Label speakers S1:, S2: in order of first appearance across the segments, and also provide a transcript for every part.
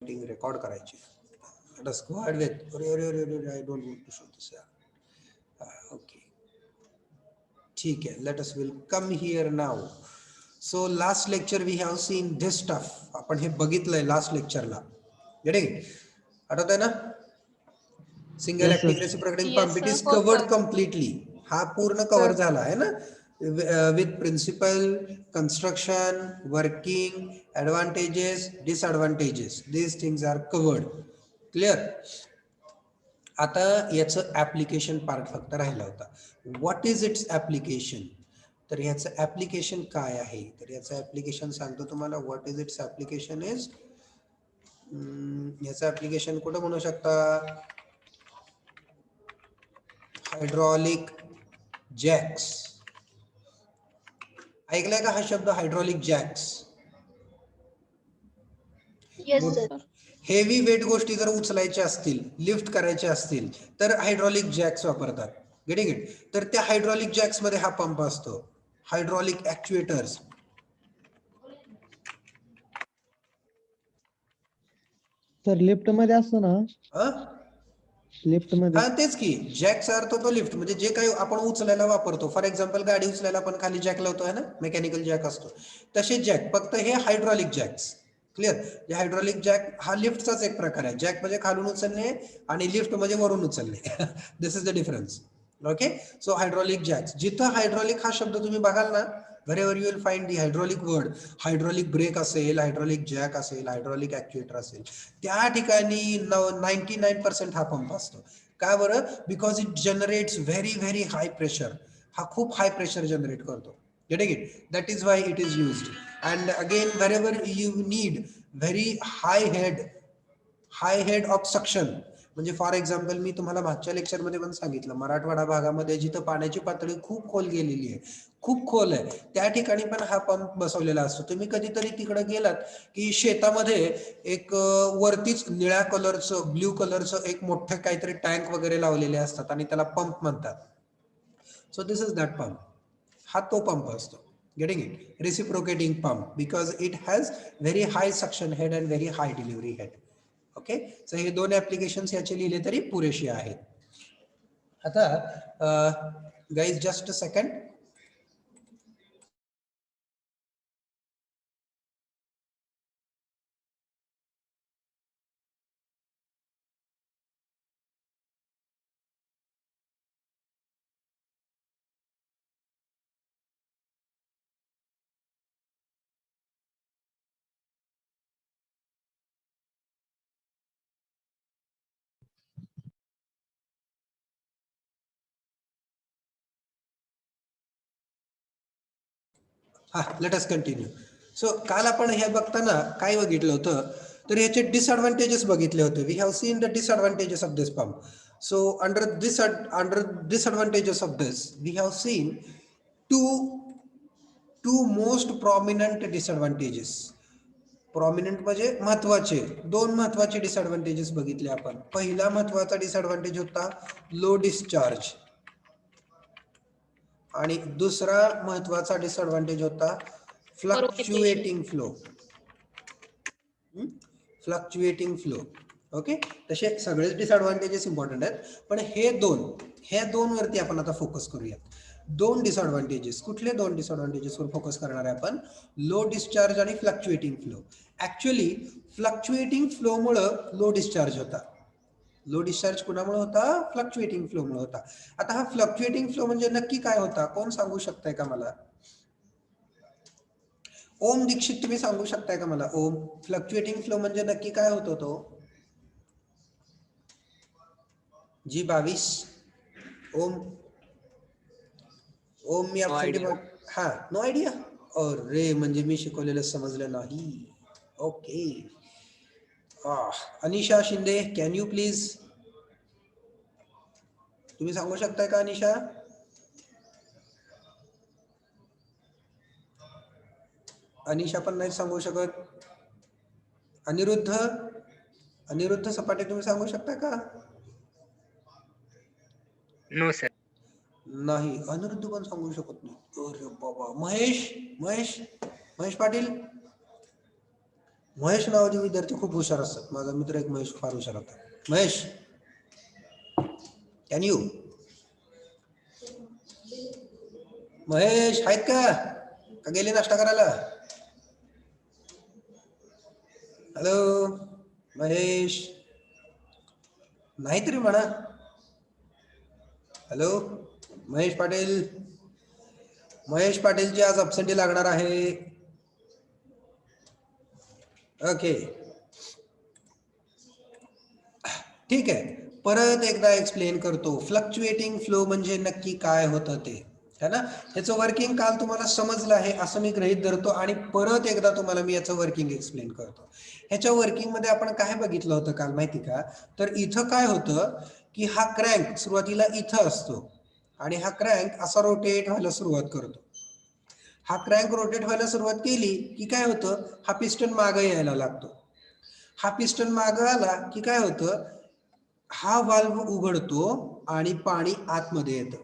S1: Record करायची. Let us go ahead with. I don't want to show this. Okay. ठीक है. Let us will come here now. So last lecture we have seen this stuff. आपण हे बघितलंय last लेक्चरला. Getting it? आठवतंय ना? Single acting reciprocating pump it is covered completely. हा पूर्ण cover झाला आहे ना, with principle, construction, working, advantages, disadvantages, these things are covered. Clear. आता याचं ऍप्लिकेशन पार्ट फक्त राहिला होता. What is its application? तर याचं ऍप्लिकेशन काय आहे? तर याचं ऍप्लिकेशन सांगतो तुम्हाला. What is its application is, याचं ऍप्लिकेशन कुठं म्हणू शकता? Hydraulic Jacks. ऐकलाय का हा शब्द, हायड्रॉलिक जॅक्स? हेवी वेट गोष्टी जर उचलायच्या असतील, लिफ्ट करायच्या असतील तर हायड्रॉलिक जॅक्स वापरतात. Getting it? तर त्या हायड्रॉलिक जॅक्स मध्ये हा पंप असतो. हायड्रॉलिक ऍक्च्युएटर्स.
S2: सर लिफ्ट मध्ये असतो ना? लिफ्ट मध्ये.
S1: हा तेच की, जॅकचा अर्थ तो लिफ्ट, म्हणजे जे काही आपण उचलायला वापरतो. फॉर एक्झाम्पल गाडी उचलायला आपण खाली जॅक लावतोय ना, मेकॅनिकल जॅक असतो तसे जॅक, फक्त हे hydraulic Jacks. Clear. Hydraulic jack हा लिफ्टचाच एक प्रकार आहे. जॅक म्हणजे खालून उचलणे आणि लिफ्ट म्हणजे वरून उचलणे. This is the difference. Okay. So hydraulic jacks, जिथं हायड्रॉलिक हा शब्द तुम्ही बघाल ना, wherever you will find the hydraulic word, hydraulic brake असेल, हायड्रॉलिक जॅक असेल, हायड्रॉलिक ऍक्च्युएटर असेल, त्या ठिकाणी 99% हा पंप असतो. का बरं? Because it generates very very high pressure. हा खूप हाय प्रेशर जनरेट करतो. Getting it? That is why it is used. And again, wherever you need very high head of suction, म्हणजे फॉर एक्झाम्पल मी तुम्हाला मागच्या lecture मध्ये पण सांगितलं, मराठवाडा भागामध्ये जिथं पाण्याची पातळी खूप खोल गेलेली आहे, खूप खोल आहे, त्या ठिकाणी पण हा पंप बसवलेला असतो. तुम्ही कधीतरी तिकडे गेलात की शेतामध्ये एक वरतीच निळ्या कलरचं, ब्ल्यू कलरचं एक मोठं काहीतरी टँक वगैरे लावलेले असतात आणि त्याला पंप म्हणतात. So this is that pump. हा तो पंप असतो. Getting it? Reciprocating pump, because it has very high suction head and very high delivery head. Okay. So हे दोन ऍप्लिकेशन्स याचे लिहिले तरी पुरेशी आहेत. आता guys just a second. Let us continue. So काल आपण हे बघताना काय बघितलं होतं, तर याचे डिसएडव्हान्टेजेस बघितले होते. We have seen the disadvantages of this pump. So under disadvantages of this we have seen two most prominent disadvantages. Prominent म्हणजे महत्वाचे, दोन महत्वाचे डिसएडव्हान्टेजेस बघितले आपण. पहिला महत्वाचा डिसएडव्हान्टेज होता लो डिस्चार्ज, आणि दुसरा महत्वाचा डिसएडव्हान्टेज होता fluctuating flow. Fluctuating flow. Okay. तसे सगळेच डिसएडव्हान्टेजेस इम्पॉर्टंट आहेत, पण हे दोन वरती आपण आता फोकस करूया. दोन डिसएडव्हान्टेजेस. कुठले दोन डिसएडव्हान्टेजेस वर फोकस करणार आहे आपण? लो डिस्चार्ज आणि fluctuating flow. Actually fluctuating flow मुळे लो डिस्चार्ज होता. लो डिस्चार्ज कुणामुळे होता? फ्लक्च्युएटिंग फ्लो मुळे होता. आता हा फ्लक्च्युएटिंग फ्लो म्हणजे नक्की काय होता? कोण सांगू शकताय का मला? ओम दीक्षित, तुम्ही सांगू शकताय का मला? ओम, फ्लक्च्युएटिंग फ्लो म्हणजे नक्की काय होत होतो? जी 22. ओम मी हा, नो आयडिया. अरे म्हणजे मी शिकवलेलं समजलं नाही. Okay. Anisha Shinde, can you please? तुम्ही सांगू शकताय का अनिशा? अनिशा पण नाही सांगू शकत. अनिरुद्ध सपाटे, तुम्ही सांगू शकता का?
S3: No sir.
S1: नाही, अनिरुद्ध पण सांगू शकत नाही. अरे बाबा. महेश पाटील, महेश नावाचे विद्यार्थी खूप हुशार असतात. माझा मित्र एक महेश फार हुशार होता. Mahesh, can you? महेश आहेत का गेले नाश्ता करायला? हॅलो महेश, नाहीतरी म्हणा. हॅलो महेश पाटील. महेश पाटीलची आज अब्सेंटी लागणार आहे. ओके, ठीक आहे. परत एकदा एक्सप्लेन करतो. फ्लक्च्युएटिंग फ्लो म्हणजे नक्की काय होतं ते, है ना. ह्याचं वर्किंग काल तुम्हाला समजलं आहे असं मी गृहीत धरतो आणि परत एकदा तुम्हाला मी याचं वर्किंग एक्सप्लेन करतो. ह्याच्या वर्किंग मध्ये आपण काय बघितलं होतं काल माहिती का? तर इथं काय होतं की हा क्रँक सुरुवातीला इथं असतो आणि हा क्रँक असा रोटेट व्हायला सुरुवात करतो. हा क्रँक रोटेट व्हायला सुरुवात केली की काय होतं, हा पिस्टन मागे यायला लागतो. हा पिस्टन मागे आला की काय होतं, हा वाल्व उघडतो आणि पाणी आतमध्ये येतं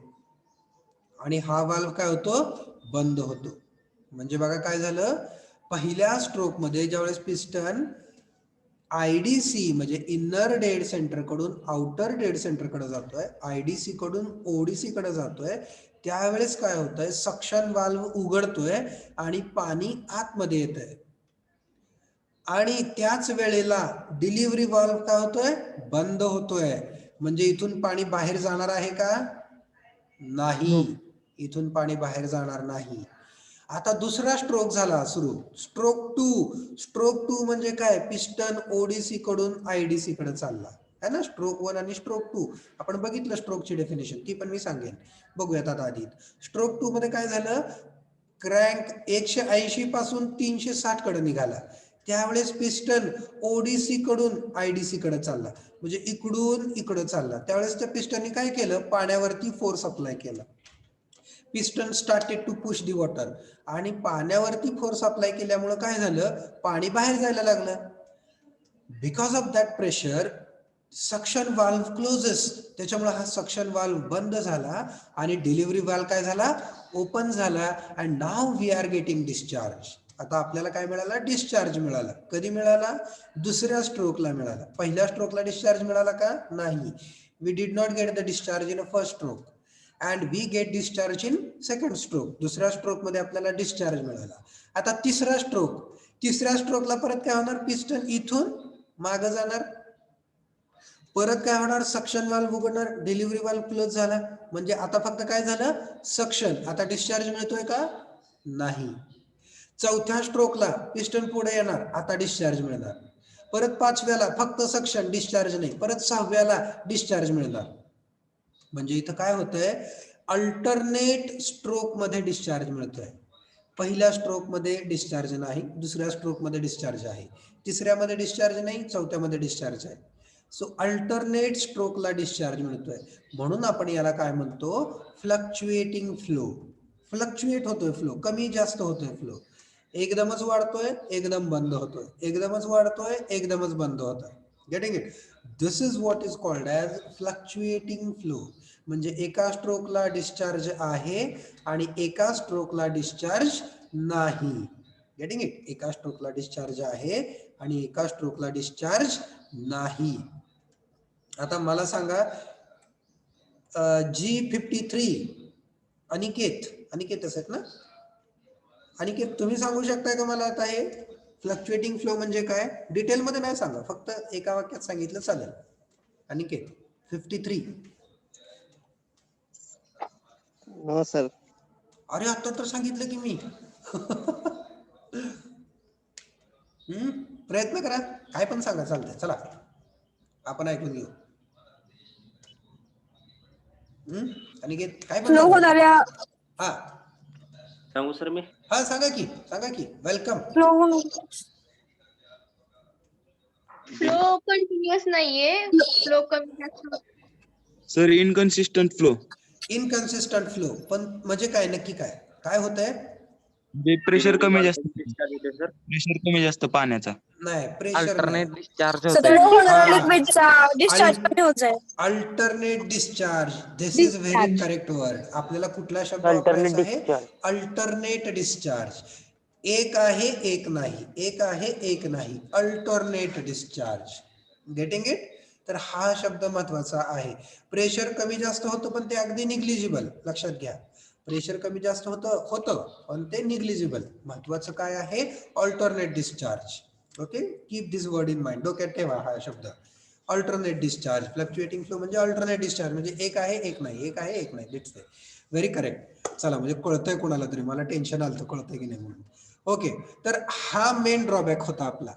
S1: आणि हा वाल्व काय होतो, बंद होतो. म्हणजे बघा काय झालं, पहिल्या स्ट्रोक मध्ये ज्यावेळेस पिस्टन आयडीसी म्हणजे इनर डेड सेंटर कडून आउटर डेड सेंटर कडे जातोय, आयडीसी कडून ओडीसी कडे जातोय, त्यावेळेस काय होतंय, सक्शन वाल्व उघडतोय आणि पाणी आतमध्ये येतंय. आणि त्याच वेळेला डिलिव्हरी वाल्व काय होतोय, बंद होतोय. म्हणजे इथून पाणी बाहेर जाणार आहे का? नाही, इथून पाणी बाहेर जाणार नाही. आता दुसरा स्ट्रोक झाला सुरू, स्ट्रोक टू म्हणजे काय, पिस्टन ओडीसी कडून आयडीसी कडे चालला है ना. स्ट्रोक 1 आणि स्ट्रोक 2 आपण बघितलं, स्ट्रोकची डेफिनेशन ती पण मी सांगेन. बघूयात आता आधी. स्ट्रोक 2 मध्ये काय झालं, क्रँक 180 पासून 360 कडे निघाला. त्यावेळेस पिस्टन ओडीसी कडून आयडीसी कडे चालला, म्हणजे इकडून इकडे चालला. त्यावेळेस त्या पिस्टनने काय केलं, पाण्यावरती फोर्स अप्लाय केला. Piston started to push the water, आणि पाण्यावरती फोर्स अप्लाय केल्यामुळे काय झालं, पाणी बाहेर जायला लागलं. Because of that pressure suction valve closes, त्याच्यामुळे हा सक्शन वाल्व बंद झाला आणि डिलिव्हरी वाल्व काय झाला, ओपन झाला. And now we are getting discharge. आता आपल्याला काय मिळाला, डिस्चार्ज मिळाला. कधी मिळाला, दुसऱ्या स्ट्रोकला मिळाला. पहिल्या स्ट्रोकला डिस्चार्ज मिळाला का, नाही. We did not get the discharge in a first stroke and we get discharge in second stroke. दुसऱ्या स्ट्रोक मध्ये आपल्याला डिस्चार्ज मिळाला. आता तिसरा स्ट्रोक, तिसऱ्या स्ट्रोकला परत काय होणार, पिस्टन इथून मागे जाणार, परत काय होणार, सक्शन वाल्व उघडणार, डिलिव्हरी वाल्व क्लोज झाला. म्हणजे आता फक्त काय झालं, सक्शन. आता डिस्चार्ज मिळतोय का, नाही. चौथ्या स्ट्रोकला पिस्टन पुढे येणार, आता डिस्चार्ज मिळणार. परत पाचव्याला फक्त सक्शन, डिस्चार्ज नाही. परत सहाव्याला डिस्चार्ज मिळणार. म्हणजे इथं काय होतंय, अल्टरनेट स्ट्रोक मध्ये डिस्चार्ज मिळतोय. पहिल्या स्ट्रोक मध्ये डिस्चार्ज नाही, दुसऱ्या स्ट्रोक मध्ये डिस्चार्ज आहे, तिसऱ्यामध्ये डिस्चार्ज नाही, चौथ्यामध्ये डिस्चार्ज आहे. सो अल्टरनेट स्ट्रोकला डिस्चार्ज मिळतोय. म्हणून आपण याला काय म्हणतो, फ्लक्च्युएटिंग फ्लो. फ्लक्च्युएट होतोय फ्लो, कमी जास्त होतोय फ्लो. एकदमच वाढतोय, एकदम बंद होतोय, एकदमच वाढतोय, एकदमच बंद होतोय. Getting it? This is what is called as fluctuating flow. म्हणजे एका स्ट्रोकला डिस्चार्ज आहे आणि एका स्ट्रोकला डिस्चार्ज नाही. Getting it? एका स्ट्रोकला डिस्चार्ज आहे आणि एका स्ट्रोकला डिस्चार्ज नाही. आता मला सांगा, G53 अनिकेत आहेत ना, अनिकेत तुम्ही सांगू शकताय का मला आता हे फ्लक्च्युएटिंग फ्लो म्हणजे काय? डिटेल मध्ये नाही सांगा, फक्त एका वाक्यात सांगितलं चालेल. अनिकेत 53.
S3: हो सर.
S1: अरे आता तर सांगितलं की मी. प्रयत्न करा, काय पण सांगा, चालतंय. चला आपण ऐकून घेऊ. अनिकेत काय पण सांगा. हा
S4: सांगू सर मी?
S1: हा सांगा की वेलकम.
S5: फ्लो कंटिन्युअस नाहीये, फ्लो कमी जास्त.
S3: Sir inconsistent flow.
S1: Inconsistent flow पण म्हणजे काय, नक्की काय काय होतंय?
S3: प्रेशर कमी जास्त,
S4: डिस्चार्ज होते सर.
S3: प्रेशर कमी जास्त पाण्याचा.
S1: नाही, प्रेशर
S4: अल्टरनेट
S1: नाही.
S4: डिस्चार्ज
S6: फ्लो
S4: होते.
S6: होणार लिक्विडचा डिस्चार्ज कमी होत जाईल.
S1: Alternate discharge, this is very correct word. आपल्याला कुठला शब्द वापरायचा आहे? Alternate discharge. एक आहे एक नाही, एक आहे एक नाही, अल्टरनेट डिस्चार्ज. Getting it? तर हा शब्द महत्वाचा आहे. प्रेशर कमी जास्त होतं पण ते अगदी निग्लिजिबल, लक्षात घ्या. प्रेशर कमी जास्त होतं पण ते निग्लिजिबल. महत्वाचं काय आहे? Alternate discharge. Okay, keep this word in mind. डोक्यात ठेवा हा शब्द. Alternate discharge. फ्लक्च्युएटिंग फ्लो म्हणजे अल्टरनेट डिस्चार्ज, म्हणजे एक आहे एक नाही, एक आहे एक नाही. That's it. Very correct. चला, म्हणजे कळतंय कोणाला तरी, मला टेन्शन आलं कळतंय की नाही म्हणून. ओके, तर हा मेन ड्रॉबॅक होता आपला,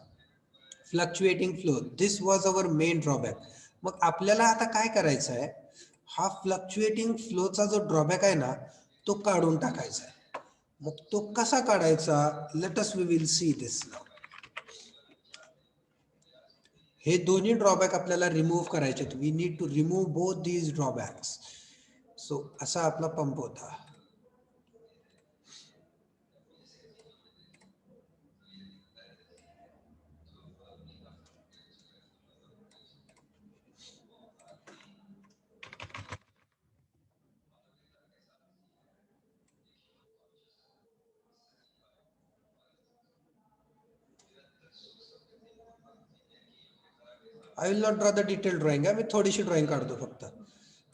S1: fluctuating flow. This was our main drawback. मग आपल्याला आता काय करायचं आहे? हा फ्लक्च्युएटिंग फ्लोचा जो ड्रॉबॅक आहे ना, तो काढून टाकायचा आहे. मग तो कसा काढायचा? Let us we will see this now. हे दोन्ही ड्रॉबॅक आपल्याला रिमूव्ह करायचे. We need to remove both these drawbacks. So असा आपला पंप होता. I will not draw the detailed drawing. मी थोडीशी ड्रॉइंग काढतो फक्त,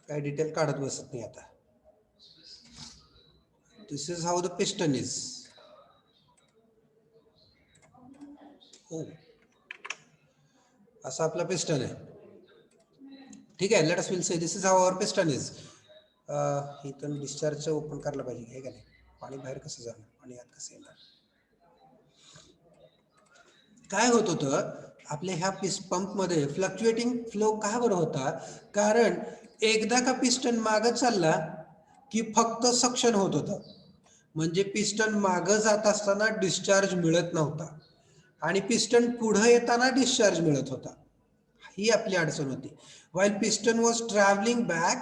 S1: काय डिटेल काढत बसत नाही आता. This is how the piston is. हो, असा आपला पिस्टन आहे. ठीक आहे, let us will say this is how our piston is. इथून डिस्चार्ज ओपन करायला पाहिजे, हे का नाही? पाणी बाहेर कसं जाणार, पाणी आत कसं येणार? काय होत होतं आपल्या ह्या पंप मध्ये? फ्लक्च्युएटिंग फ्लो का बरं होता? कारण एकदा का पिस्टन मागं चालला की फक्त सक्शन होत होतं. म्हणजे पिस्टन मागं जात असताना डिस्चार्ज मिळत नव्हता आणि पिस्टन पुढे येताना डिस्चार्ज मिळत होता. ही आपली अडचण होती. While piston was traveling back,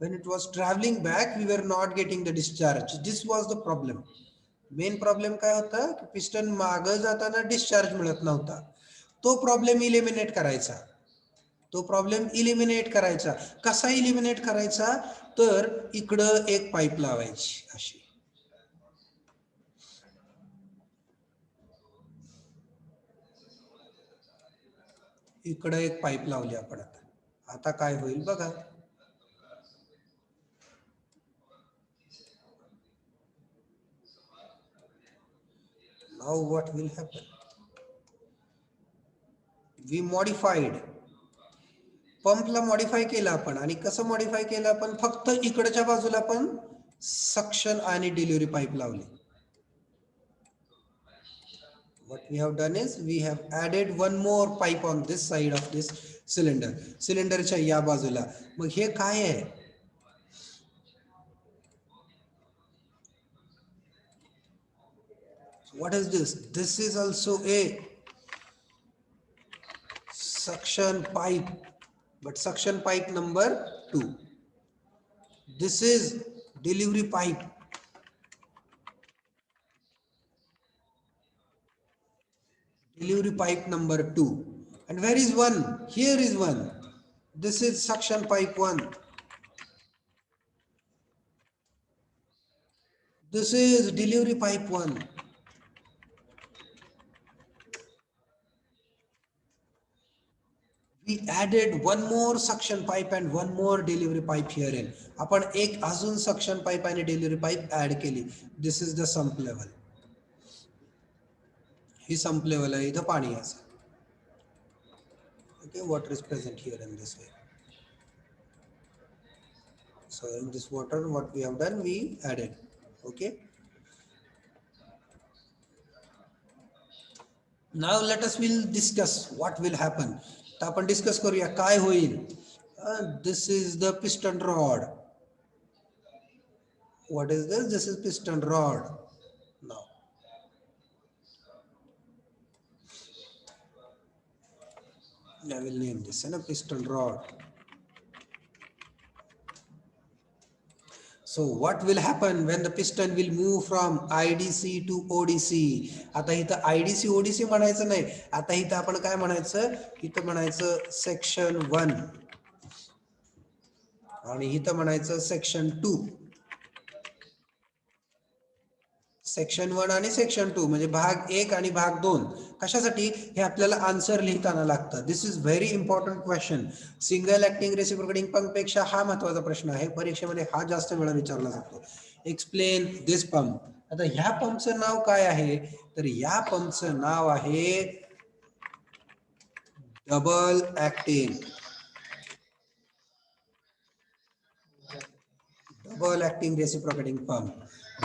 S1: when it was traveling back, we were not getting the discharge. This was the problem. Main problem काय होता की पिस्टन मागं जाताना डिस्चार्ज मिळत नव्हता. तो प्रॉब्लेम इलिमिनेट करायचा. तो प्रॉब्लेम इलिमिनेट करायचा. कसा इलिमिनेट करायचा? तर इकडं एक पाईप लावायची अशी. इकडं एक पाईप लावली आपण. आता काय होईल बघा. Now what will happen? We modified. पंपला मॉडिफाय केलं आपण. आणि कसं मॉडिफाय केलं आपण? फक्त इकडच्या बाजूला पण सक्शन आणि डिलिव्हरी पाईप लावली. What we have done is we have added one more pipe on this side of this cylinder. सिलेंडरच्या या बाजूला. मग हे काय आहे? What is this? This is also a suction pipe, but suction pipe number 2. This is delivery pipe. Delivery pipe number 2. And where is one? Here is one. This is suction pipe 1. This is delivery pipe 1. We added one more suction pipe and one more delivery pipe herein. आपण एक अजून suction pipe आणि delivery pipe add केली. This is the sump level. He sump level आहे. इथं पाणी आहे. Okay, water is present here in this way. So in this water, what we have done, we added. Okay. Now let us will discuss what will happen. तर आपण discuss करूया काय होईल. This is the piston rod. What is this? This is piston rod. Now I will name this a piston rod. So what will happen when the piston will move from IDC to ODC? आता इथं IDC ODC म्हणायचं नाही. आता इथं आपण काय म्हणायचं? इथं म्हणायचं सेक्शन 1 आणि इथं म्हणायचं सेक्शन 2. सेक्शन 1 आणि सेक्शन 2 म्हणजे भाग 1 आणि भाग 2 कशासाठी हे आपल्याला आन्सर लिहिताना लागतं. This is very important question. Single acting reciprocating pump पेक्षा हा महत्वाचा प्रश्न आहे. परीक्षेमध्ये हा जास्त वेळा विचारला जातो. एक्सप्लेन दिस पंप. आता ह्या पंपचं नाव काय आहे तर या पंपचं नाव आहे double acting. Double acting reciprocating pump.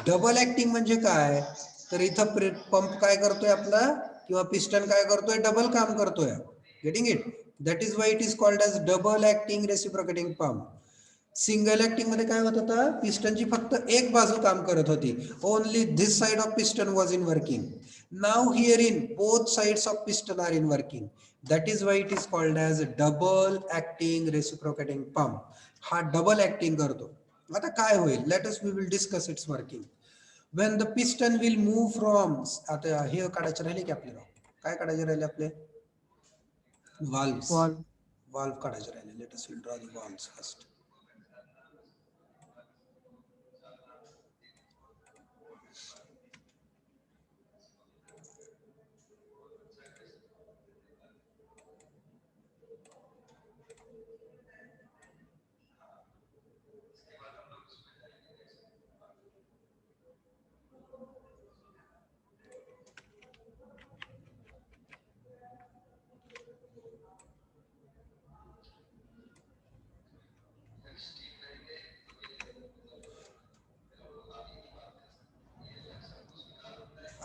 S1: Double acting म्हणजे काय तर इथं पंप काय करतोय आपला किंवा पिस्टन काय करतोय डबल काम करतोय. Getting it. That is why it is called as double acting reciprocating pump. Single acting मध्ये काय होत होतं पिस्टनची फक्त एक बाजू काम करत होती. Only this side of piston was in working. Now here in both sides of piston are in working. That is why it is called as double acting reciprocating pump. हा डबल ऍक्टिंग करतो. आता काय होईल let us we will discuss its working. when the piston will move from आता हे काढायचे राहिले की आपल्याला काय काढायचे राहिले आपले valve काढायचे राहिले. let us will draw the valves first.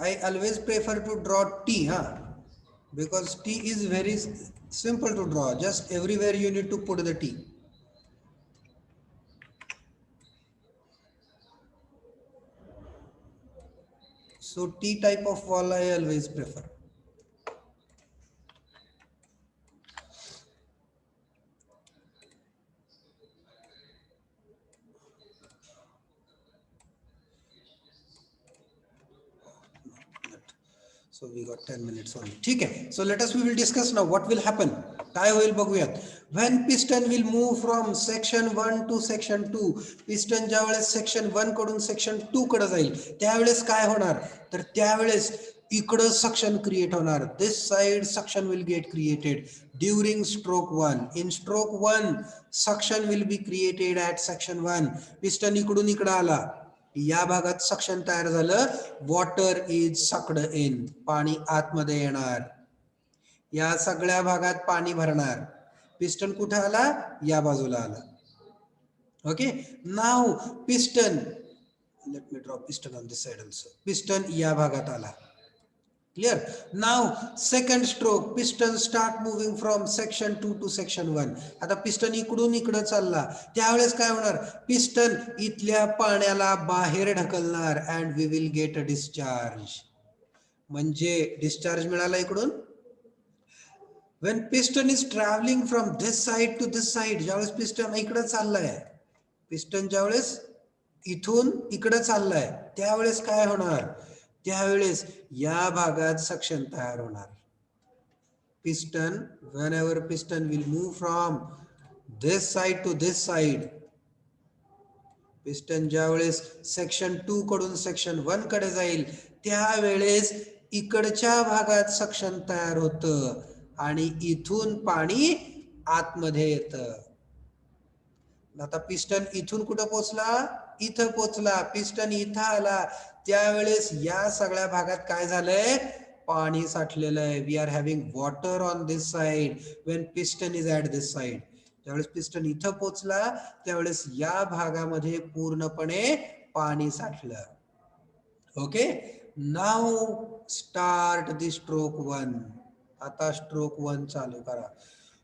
S1: I always prefer to draw T, because T is very simple to draw. Just everywhere you need to put the T. So T type of wall I always prefer. So we got 10 minutes only. ठीक आहे. So let us we will discuss now what will happen. काय होईल बघूयात. When piston will move from section 1 to section 2. Piston ज्या वेळेस section 1 कडून section 2 कडे जाईल त्यावेळेस काय होणार तर त्यावेळेस इकडं सक्शन क्रिएट होणार. This side suction will get created during stroke 1. In stroke 1 suction will be created at section 1. Piston इकडून इकडे आला या भागात सक्शन तयार झालं. Water is sucked in. पाणी आतमध्ये येणार. या सगळ्या भागात पाणी भरणार. पिस्टन कुठे आला या बाजूला आला. Okay. Now piston let me draw piston on this side also. Piston या भागात आला. Clear. Now second stroke piston start moving from section 2 to section 1. आता पिस्टन इकडून इकडे चालला त्यावेळेस काय होणार पिस्टन इथल्या पाण्याला बाहेर ढकलणार and we will get a discharge. म्हणजे डिस्चार्ज मिळाला इकडून. when piston is traveling from this side to this side, ज्यावेळेस पिस्टन इकडे चाललाय पिस्टन ज्यावेळेस इथून इकडे चाललाय त्यावेळेस काय होणार त्यावेळेस या भागात सक्शन तयार होणार. Piston whenever piston will move from this side to this side, piston ज्यावेळेस सेक्शन 2 कडून सेक्शन 1 कडे जाईल त्यावेळेस इकडच्या भागात सक्शन तयार होतं आणि इथून पाणी आतमध्ये येतं. आता पिस्टन इथून कुठं पोहोचला इथं पोहोचला. पिस्टन इथं आला त्यावेळेस या सगळ्या भागात काय झालंय पाणी साठलेलं आहे. We are having water on this side when piston is at this side. ज्यावेळेस पिस्टन इथं पोहोचला त्यावेळेस या भागामध्ये पूर्णपणे पाणी साठलं. Okay. Now start the stroke 1. आता स्ट्रोक 1 चालू करा.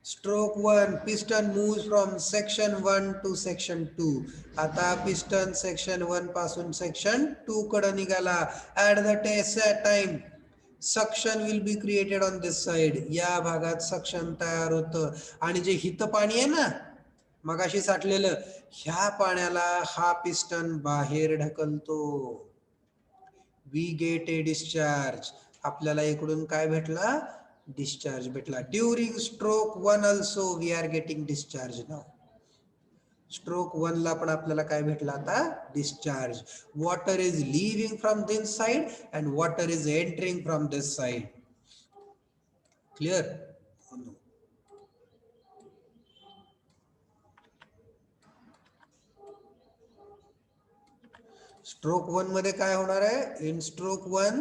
S1: Stroke 1 piston moves from section 1 to section 2. आता पिस्टन सेक्शन 1 पासून सेक्शन 2 कडे निघाला. At the time suction will be created on this side. या भागात सक्शन तयार होतं आणि जे हित पाणी आहे ना मगाशी साठलेलं ह्या पाण्याला हा पिस्टन बाहेर ढकलतो. We get a discharge. आपल्याला इकडून काय भेटला डिस्चार्ज भेटला. During stroke 1 also we are getting discharge now. Stroke 1 ला पण आपल्याला काय भेटला आता discharge. Water is leaving from this side and water is entering from this side. Clear? Stroke 1 मध्ये काय होणार आहे? In stroke 1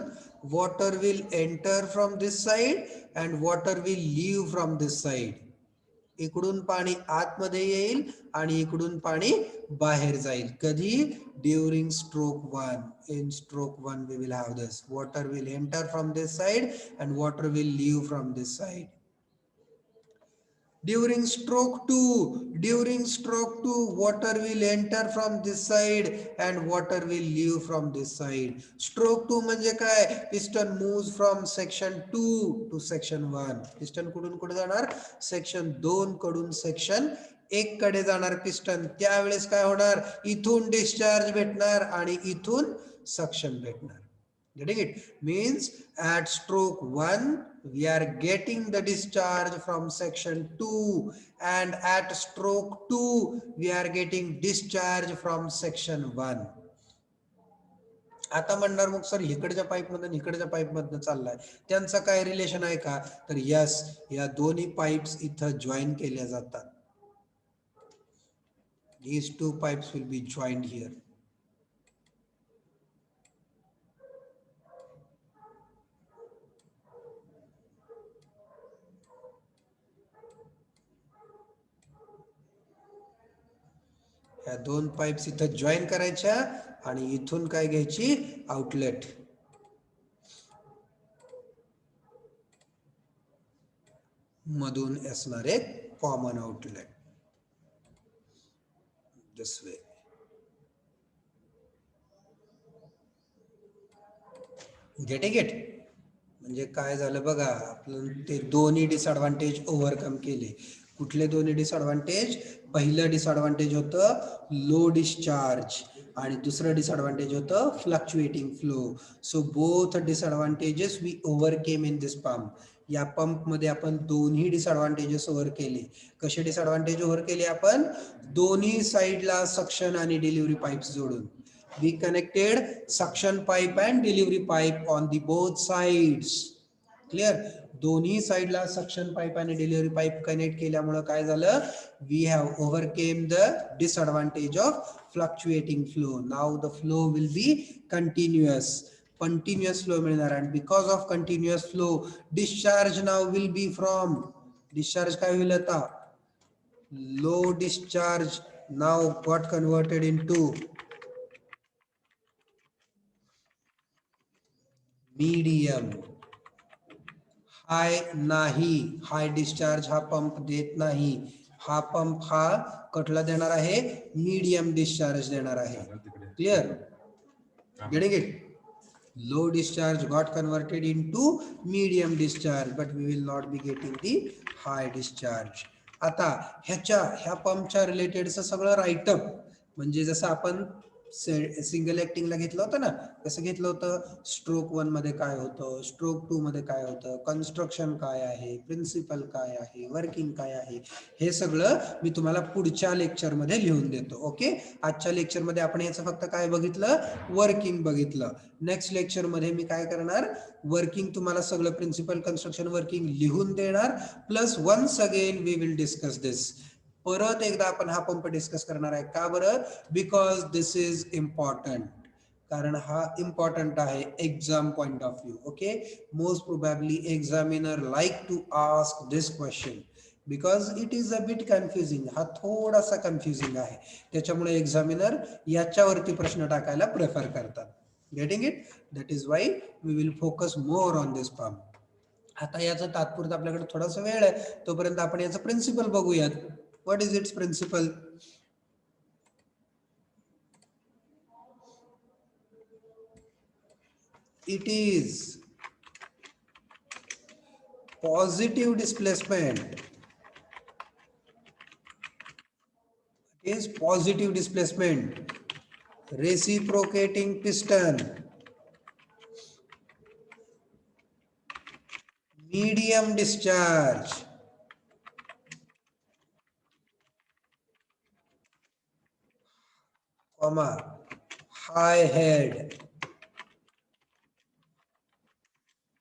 S1: water will enter from this side and water will leave from this side. इकडून पाणी आतमध्ये येईल आणि इकडून पाणी बाहेर जाईल. कधी? During stroke 1. In stroke 1 we will have this. Water will enter from this side and water will leave from this side. During stroke 2, water will enter from this side and water will leave from this side. Stroke 2 म्हणजे काय? Piston moves from section 2 to section 1. Piston कुठून कुठे जाणार? Section 2 कडून section 1 कडे जाणार piston. त्यावेळेस काय होणार? इथून डिस्चार्ज भेटणार आणि इथून सक्शन भेटणार. Getting it? Means at stroke 1 we are getting the discharge from section 2 and at stroke 2 we are getting discharge from section 1. आता म्हणणार मग सर इकडच्या पाईप मधून इकडच्या पाईप मधून चाललाय, त्यांचा काय रिलेशन आहे का? तर यस, या दोन्ही पाईप्स इथं जॉईन केल्या जातात. These two pipes will be joined here. या दोन पाईप्स इथं जॉईन करायच्या आणि इथून काय घ्यायची? आउटलेट. मधून असणार एक common outlet. This way. Getting it? म्हणजे काय झालं बघा, आपण ते दोन्ही डिसएडव्हान्टेज ओव्हरकम केले. कुठले दोन्ही डिसएडव्हान्टेज? पहिलं डिसएडव्हान्टेज होतं लो डिस्चार्ज आणि दुसरं डिसएडव्हान्टेज होतं fluctuating flow. So both disadvantages we overcame in this pump. या पंप मध्ये आपण दोन्ही डिसएडव्हान्टेजेस ओव्हर केले. कसे डिसएडव्हान्टेज ओव्हर केले आपण? दोन्ही साइडला सक्शन आणि डिलिव्हरी पाईप्स जोडून. We connected suction pipe and delivery pipe on the both sides. Clear? दोन्ही साइडला सक्शन पाईप आणि डिलिव्हरी पाईप कनेक्ट केल्यामुळे काय झालं? We have overcame the disadvantage of fluctuating flow. Now the flow will be continuous. Continuous flow मिळणार and because of continuous flow, discharge now will be from. Discharge काय होईल आता? Low discharge now got converted into medium. High नाही, high discharge हा pump देत नाही. हा pump हा कटला देणार आहे? मीडियम डिस्चार्ज देणार आहे. Clear? Getting it? Low discharge got converted into medium discharge, but we will not be getting the high discharge. आता ह्या पंपच्या रिलेटेडचं सगळं राईटअप, म्हणजे जसं आपण सिंगल ऍक्टिंगला घेतलं होतं ना, कसं घेतलं होतं? स्ट्रोक 1 मध्ये काय होतं, स्ट्रोक 2 मध्ये काय होतं, कन्स्ट्रक्शन काय आहे, प्रिन्सिपल काय आहे, वर्किंग काय आहे, हे सगळं मी तुम्हाला पुढच्या लेक्चर मध्ये लिहून देतो. ओके? आजच्या लेक्चर मध्ये आपण याचं फक्त काय बघितलं? वर्किंग बघितलं. नेक्स्ट लेक्चर मध्ये मी काय करणार? वर्किंग तुम्हाला सगळं प्रिन्सिपल, कन्स्ट्रक्शन, वर्किंग लिहून देणार. Plus once again we will discuss this. परत एकदा आपण हा पंप डिस्कस करणार आहे. का बरं? Because this is important. कारण हा इम्पॉर्टंट आहे exam point of view. Okay? Most probably examiner like to ask this question because it is a bit confusing. हा थोडासा कन्फ्युजिंग आहे, त्याच्यामुळे एक्झामिनर याच्यावरती प्रश्न टाकायला प्रेफर करतात. Getting it? That is why we will focus more on this pump. आता याचं तात्पुरतं आपल्याकडे थोडासा वेळ आहे, तोपर्यंत आपण याचं प्रिन्सिपल बघूयात. What is its principle? It is positive displacement. It is positive displacement. Reciprocating piston. Medium discharge. comma high head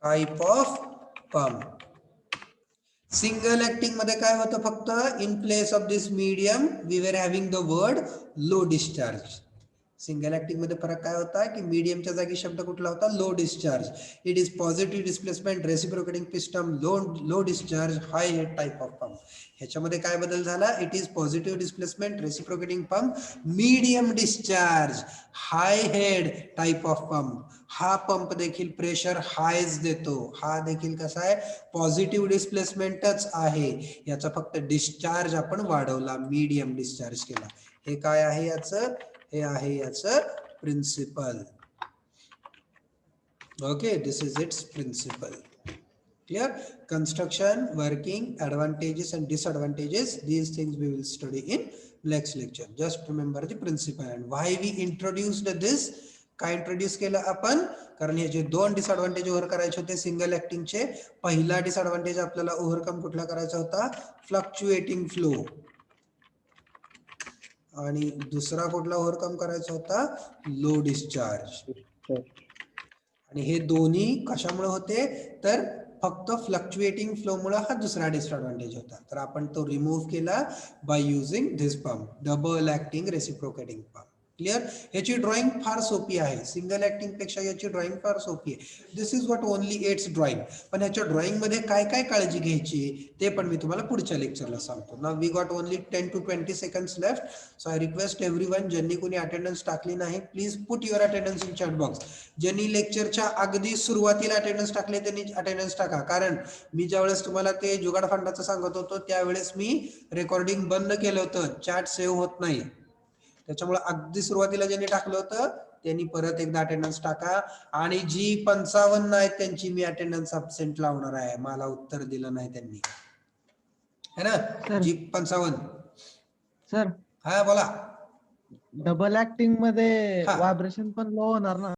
S1: type of pump. Single acting मध्ये काय होतं फक्त in place of this medium we were having the word low discharge. Single acting मध्ये फरक काय होता की मीडियमच्या जागी शब्द कुठला होता low discharge. It is positive displacement reciprocating piston low discharge high head type of pump. ह्याच्यामध्ये काय बदल झाला it is positive displacement reciprocating pump medium discharge high head type of pump. हा पंप देखील प्रेशर हायच देतो. हा देखील कसा आहे पॉझिटिव्ह डिस्प्लेसमेंटच आहे. याचा फक्त डिस्चार्ज आपण वाढवला मीडियम डिस्चार्ज केला. हे काय आहे याचं हे आहे याचं principle. Okay this is its principle. Clear? Construction, working, advantages and disadvantages. These things we will study in next lecture. Just remember the principle and why we introduced this. काय introduce केलं आपण कारण हे जे दोन डिसएडव्हान्टेज ओव्हर करायचे होते single ऍक्टिंगचे. पहिला डिसएडव्हान्टेज आपल्याला ओव्हरकम कुठला करायचा होता फ्लक्च्युएटिंग फ्लो आणि दुसरा कुठला ओव्हरकम करायचा होता लो डिस्चार्ज. आणि हे दोन्ही कशामुळे होते तर फक्त फ्लक्च्युएटिंग फ्लो मुळे हा दुसरा डिसएडव्हान्टेज होता. तर आपण तो रिमूव्ह केला by using this pump double acting reciprocating pump. Clear. याची ड्रॉइंग फार सोपी आहे. सिंगल ऍक्टिंग पेक्षा याची ड्रॉइंग फार सोपी आहे. This is what only it's drawing. पण ह्याच्या ड्रॉइंग मध्ये काय काय काळजी घ्यायची ते पण मी तुम्हाला पुढच्या लेक्चरला सांगतो. Now we got only 10 to 20 seconds left. So I request everyone ज्यांनी कोणी अटेंडन्स टाकली नाही please put your attendance in chat box. ज्यांनी लेक्चरच्या अगदी सुरुवातीला अटेंडन्स टाकले त्यांनी अटेंडन्स टाका. कारण मी ज्यावेळेस तुम्हाला ते जुगाड फंडाचं सांगत होतो त्यावेळेस मी रेकॉर्डिंग बंद केलं होतं. चॅट सेव्ह होत नाही. त्याच्यामुळे अगदी सुरुवातीला ज्यांनी टाकलं होतं त्यांनी परत एकदा अटेंडन्स टाका. आणि जी 55 आहेत त्यांची मी अटेंडन्स अब्सेंट लावणार आहे. मला उत्तर दिलं नाही त्यांनी है ना. जी 55
S2: सर
S1: हा बोला.
S2: डबल ऍक्टिंग मध्ये
S1: हा.
S2: व्हायब्रेशन पण लो होणार ना.